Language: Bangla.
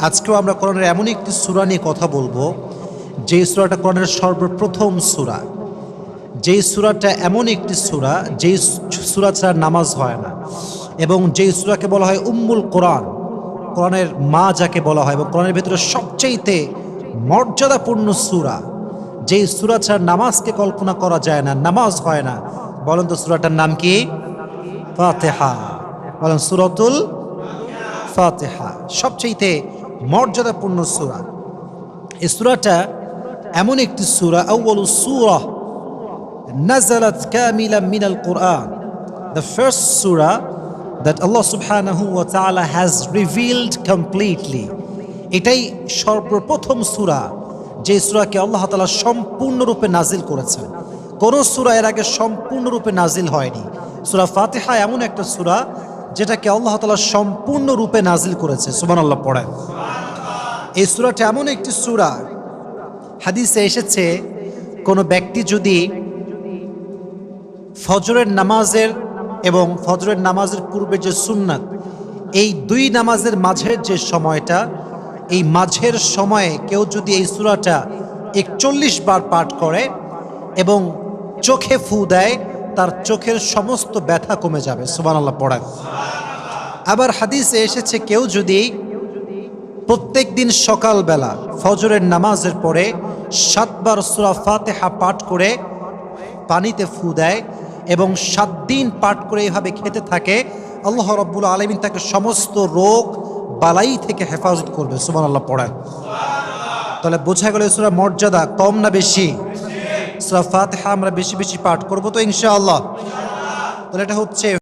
আজকেও আমরা কোরআনের এমন একটি সূরা নিয়ে কথা বলবো, যেই সূরাটা কোরআনের সর্বপ্রথম সূরা। যেই সূরাটা এমন একটি সূরা, যেই সূরা ছাড়া নামাজ হয় না, এবং যেই সূরাকে বলা হয় উম্মুল কোরআন, কোরআনের মা যাকে বলা হয়, এবং কোরআনের ভিতরে সবচেয়েতে মর্যাদাপূর্ণ সূরা। যেই সূরা ছাড়া নামাজকে কল্পনা করা যায় না, নামাজ হয় না। বলেন তো সূরাটার নাম কি? ফাতিহা। বলেন সূরাতুল ফাতিহা সবচেয়েতে মর্যাদাপূর্ণ সূরা। এই সূরাটা এমন একটি সূরা, আউয়ালুস সূরা নাযালাত কামিলান মিনাল কুরআন, the first surah that Allah subhanahu wa ta'ala has revealed completely. এটাই সর্বপ্রথম সূরা, যে সূরাকে আল্লাহ তাআলা সম্পূর্ণরূপে নাজিল করেছেন। কোন সূরা এর আগে সম্পূর্ণরূপে নাজিল হয়নি। সূরা ফাতিহা এমন একটা সূরা যেটাকে আল্লাহ তাআলা সম্পূর্ণরূপে নাজিল করেছে। সুবহানাল্লাহ পড়েন। এই সূরাটা এমন একটি সূরা, হাদিসে এসেছে কোনো ব্যক্তি যদি ফজরের নামাজের এবং ফজরের নামাজের পূর্বে যে সুন্নাত, এই দুই নামাজের মাঝের যে সময়টা, এই মাঝের সময়ে কেউ যদি এই সূরাটা 41 বার পাঠ করে এবং চোখে ফু দেয়, তার চোখের সমস্ত ব্যথা কমে যাবে। সুবহানাল্লাহ পড়েন। আবার হাদিসে এসেছে কেউ যদি প্রত্যেক দিন সকালবেলা ফজরের নামাজের পরে 7 বার সূরা ফাতিহা পাঠ করে পানিতে ফু দেয় এবং 7 দিন পাঠ করে এইভাবে খেতে থাকে, আল্লাহ রাব্বুল আলামিন তাকে সমস্ত রোগ বালাই থেকে হেফাজত করবে। সুবহানাল্লাহ পড়েন। তাহলে বোঝা গেল সূরা মর্যাদা কম না বেশি? সূরা ফাতিহা আমরা বেশি বেশি পাঠ করব তো ইনশাআল্লাহ। তাহলে এটা হচ্ছে